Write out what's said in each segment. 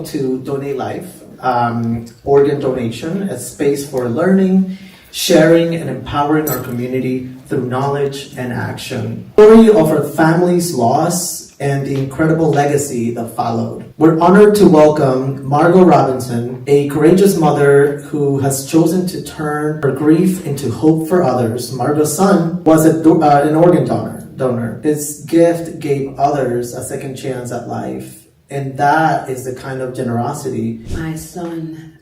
welcome to Donate Life, organ donation, a space for learning, sharing, and empowering our community through knowledge and action. Story of our family's loss and the incredible legacy that followed. We're honored to welcome Margot Robinson, a courageous mother who has chosen to turn her grief into hope for others. Margot's son was an organ donor. His gift gave others a second chance at life, and that is the kind of generosity. My son,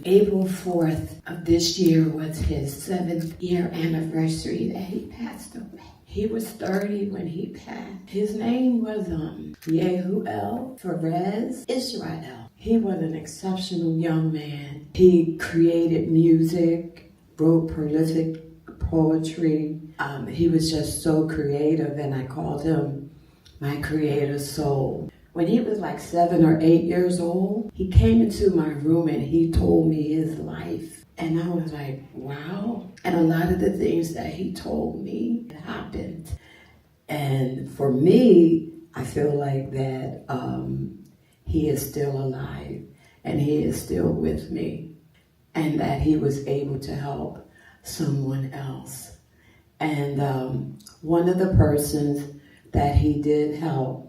April 4th of this year was his 7th year anniversary that he passed away. He was 30 when he passed. His name was Yehuel Perez Israel. He was an exceptional young man. He created music, wrote prolific poetry. He was just so creative, and I called him my creative soul. When he was like 7 or 8 years old, he came into my room and he told me his life. And I was like, wow. And a lot of the things that he told me happened. And for me, I feel like that he is still alive and he is still with me, and that he was able to help someone else. And one of the persons that he did help,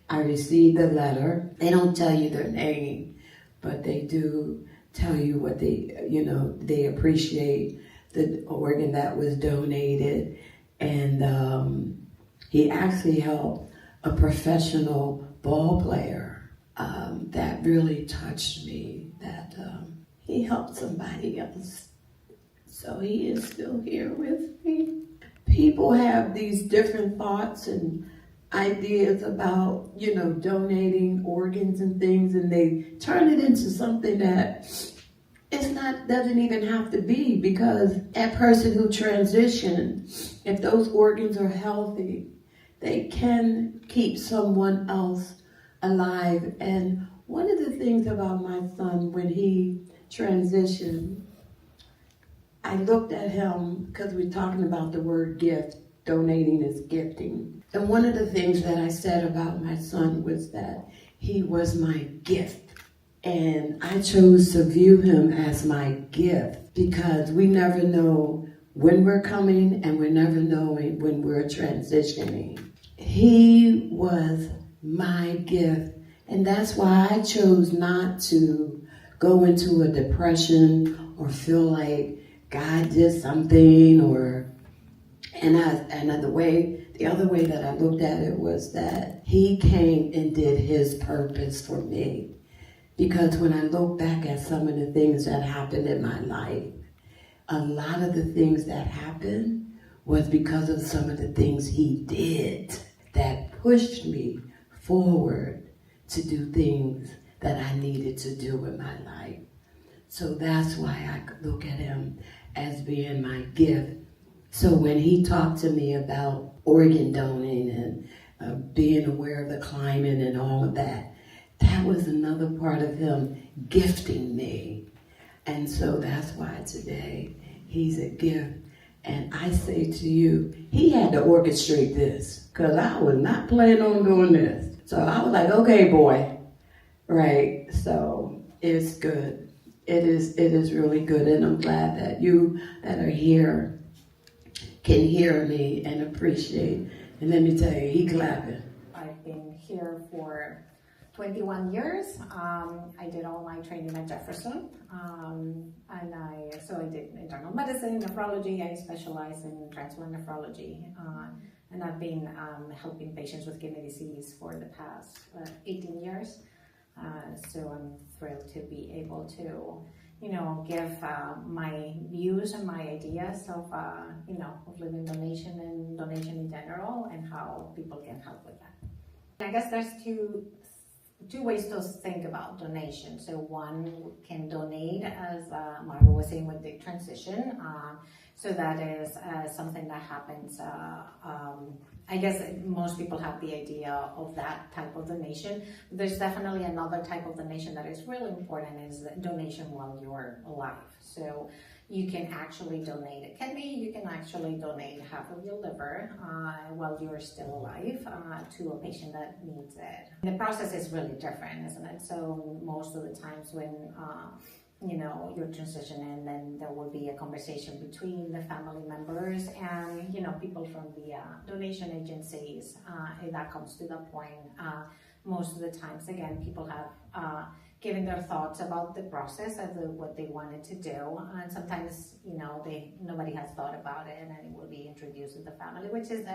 I received a letter. They don't tell you their name, but they do tell you what they appreciate the organ that was donated. And he actually helped a professional ball player that really touched me, that he helped somebody else. So he is still here with me. People have these different thoughts and ideas about, donating organs and things, and they turn it into something that doesn't even have to be, because a person who transitions, if those organs are healthy, they can keep someone else alive. And one of the things about my son, when he transitioned, I looked at him, because we're talking about the word gift. Donating is gifting. And one of the things that I said about my son was that he was my gift. And I chose to view him as my gift, because we never know when we're coming and we never know when we're transitioning. He was my gift. And that's why I chose not to go into a depression or feel like God did something, the other way that I looked at it was that he came and did his purpose for me. Because when I look back at some of the things that happened in my life, a lot of the things that happened was because of some of the things he did that pushed me forward to do things that I needed to do in my life. So that's why I look at him as being my gift. So when he talked to me about organ donating and being aware of the climate and all of that, that was another part of him gifting me. And so that's why today he's a gift. And I say to you, he had to orchestrate this, because I was not planning on doing this. So I was like, okay, boy, right? So it's good. It is really good. And I'm glad that you that are here can hear me and appreciate. And let me tell you, he clapping. I've been here for 21 years. I did all my training at Jefferson. And I did internal medicine, nephrology. I specialize in transplant nephrology. And I've been helping patients with kidney disease for the past 18 years. So I'm thrilled to be able to give my views and my ideas of living donation and donation in general, and how people can help with that. I guess there's two ways to think about donation. So one can donate, as Margot was saying, with the transition. So that is something that happens. I guess most people have the idea of that type of donation. There's definitely another type of donation that is really important, is donation while you're alive. So you can actually donate a kidney, you can actually donate half of your liver while you're still alive to a patient that needs it. The process is really different, isn't it? So most of the times when you're transitioning, then there will be a conversation between the family members and, people from the donation agencies. If that comes to the point, most of the times, again, people have given their thoughts about the process of what they wanted to do. And sometimes, nobody has thought about it, and then it will be introduced to the family, which is,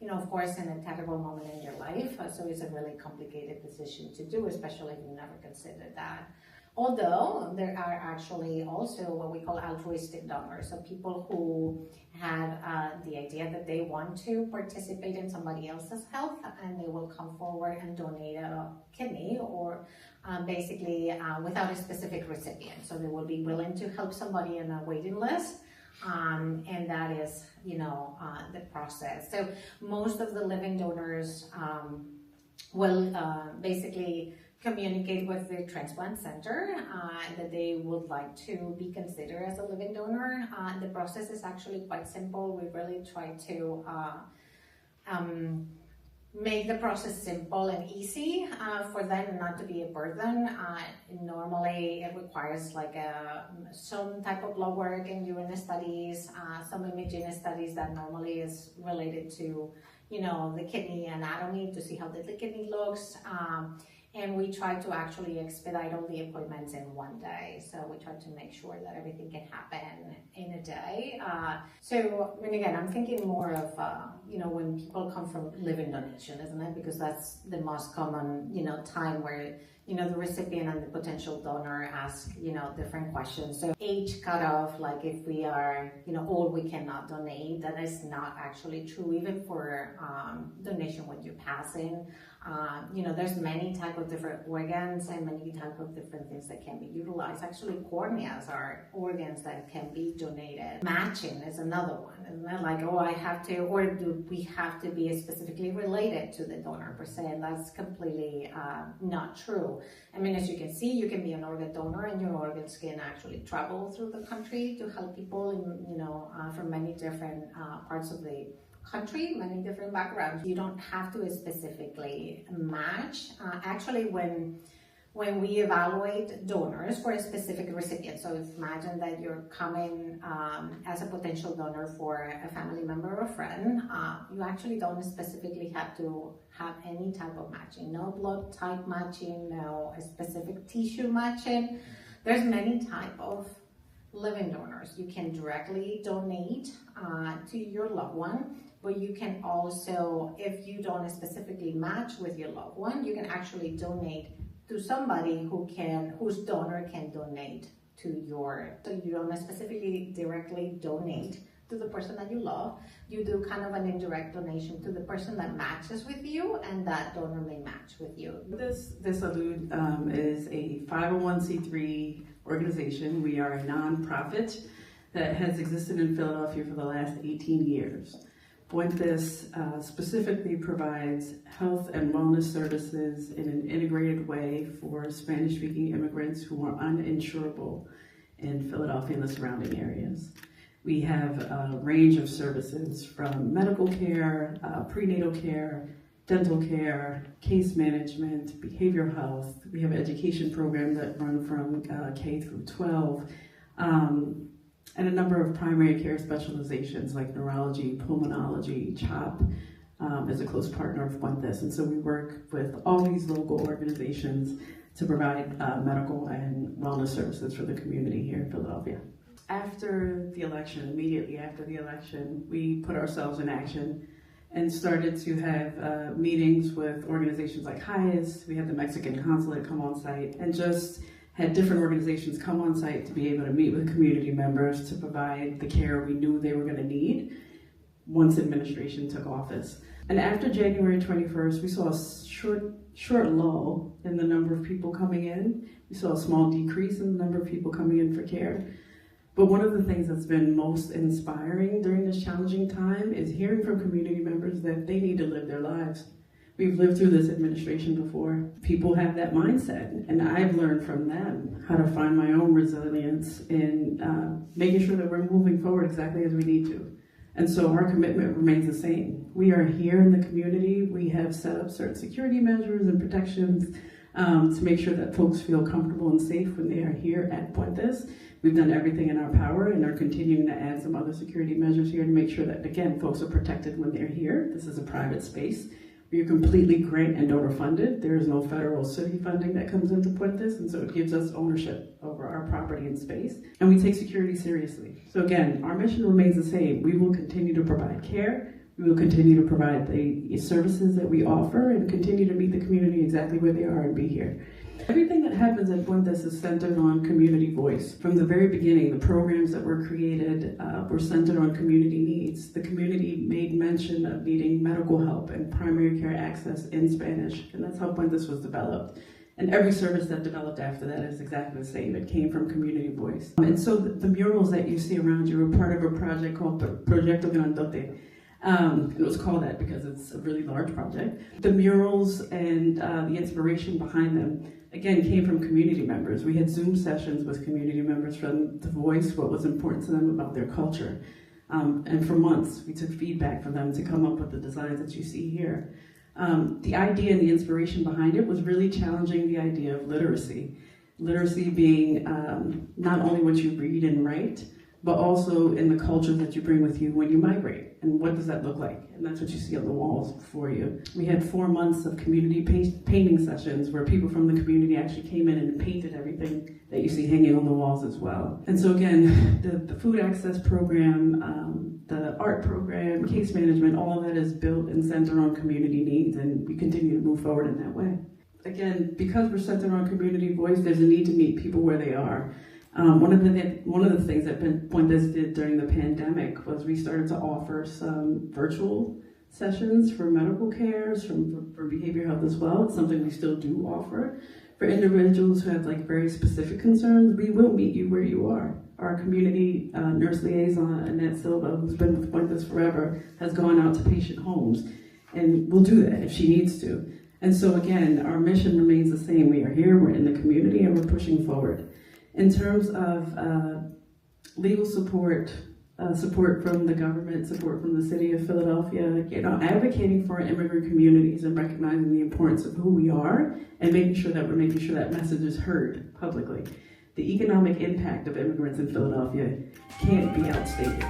of course, in a terrible moment in your life. So it's a really complicated decision to do, especially if you never considered that. Although there are actually also what we call altruistic donors, so people who have the idea that they want to participate in somebody else's health, and they will come forward and donate a kidney, or basically without a specific recipient. So they will be willing to help somebody in a waiting list, and that is, the process. So most of the living donors will basically communicate with the transplant center that they would like to be considered as a living donor. The process is actually quite simple. We really try to make the process simple and easy for them, and not to be a burden. Normally it requires some type of blood work and urine studies, some imaging studies that normally is related to the kidney anatomy, to see how the kidney looks. And we try to actually expedite all the appointments in one day. So we try to make sure that everything can happen in a day. Again, I'm thinking more of, when people come from living donation, isn't it? Because that's the most common, time where, the recipient and the potential donor ask, different questions. So age cutoff, like if we are, old, we cannot donate. That is not actually true, even for donation when you're passing. There's many type of different organs and many type of different things that can be utilized. Actually, corneas are organs that can be donated. Matching is another one, isn't it? Like, I have to, or do we have to be specifically related to the donor per se? And that's completely not true. I mean, as you can see, you can be an organ donor, and your organs can actually travel through the country to help people from many different parts of the country, many different backgrounds. You don't have to specifically match. Actually, when we evaluate donors for a specific recipient, so imagine that you're coming as a potential donor for a family member or friend, you actually don't specifically have to have any type of matching. No blood type matching, no specific tissue matching. There's many type of living donors. You can directly donate to your loved one, but you can also, if you don't specifically match with your loved one, you can actually donate to somebody whose donor can donate to your, so you don't specifically directly donate to the person that you love. You do kind of an indirect donation to the person that matches with you, and that donor may match with you. This Salud is a 501c3 organization. We are a nonprofit that has existed in Philadelphia for the last 18 years. Puentes specifically provides health and wellness services in an integrated way for Spanish-speaking immigrants who are uninsurable in Philadelphia and the surrounding areas. We have a range of services from medical care, prenatal care, dental care, case management, behavioral health. We have an education program that run from K through 12. And a number of primary care specializations like neurology, pulmonology, CHOP is a close partner of Puentes. And so we work with all these local organizations to provide medical and wellness services for the community here in Philadelphia. After the election, immediately after the election, we put ourselves in action and started to have meetings with organizations like HIAS. We had the Mexican consulate come on site, and just had different organizations come on site to be able to meet with community members to provide the care we knew they were going to need once administration took office. And after January 21st, we saw a short lull in the number of people coming in. We saw a small decrease in the number of people coming in for care. But one of the things that's been most inspiring during this challenging time is hearing from community members that they need to live their lives. We've lived through this administration before. People have that mindset, and I've learned from them how to find my own resilience in making sure that we're moving forward exactly as we need to. And so our commitment remains the same. We are here in the community. We have set up certain security measures and protections to make sure that folks feel comfortable and safe when they are here at Puentes. We've done everything in our power and are continuing to add some other security measures here to make sure that, again, folks are protected when they're here. This is a private space. We are completely grant and donor funded. There is no federal city funding that comes into Puentes, and so it gives us ownership over our property and space. And we take security seriously. So again, our mission remains the same. We will continue to provide care. We will continue to provide the services that we offer and continue to meet the community exactly where they are and be here. Everything that happens at Puentes is centered on community voice. From the very beginning, the programs that were created were centered on community needs. The community made mention of needing medical help and primary care access in Spanish, and that's how Puentes was developed. And every service that developed after that is exactly the same. It came from community voice. And so the murals that you see around you are part of a project called Proyecto Grandote. It was called that because it's a really large project. The murals and the inspiration behind them, again, came from community members. We had Zoom sessions with community members from to voice what was important to them about their culture. And for months, we took feedback from them to come up with the designs that you see here. The idea and the inspiration behind it was really challenging the idea of literacy. Literacy being not only what you read and write, but also in the culture that you bring with you when you migrate. And what does that look like? And that's what you see on the walls before you. We had 4 months of community painting sessions where people from the community actually came in and painted everything that you see hanging on the walls as well. And so again, the food access program, the art program, case management, all of that is built and centered on community needs, and we continue to move forward in that way. Again, because we're centered on community voice, there's a need to meet people where they are. One of the things that Puentes did during the pandemic was we started to offer some virtual sessions for medical care, for behavioral health as well. It's something we still do offer. For individuals who have very specific concerns, we will meet you where you are. Our community nurse liaison, Annette Silva, who's been with Puentes forever, has gone out to patient homes, and will do that if she needs to. And so again, our mission remains the same. We are here, we're in the community, and we're pushing forward. In terms of legal support, support from the government, support from the city of Philadelphia, advocating for our immigrant communities and recognizing the importance of who we are and making sure that message is heard publicly. The economic impact of immigrants in Philadelphia can't be outstated.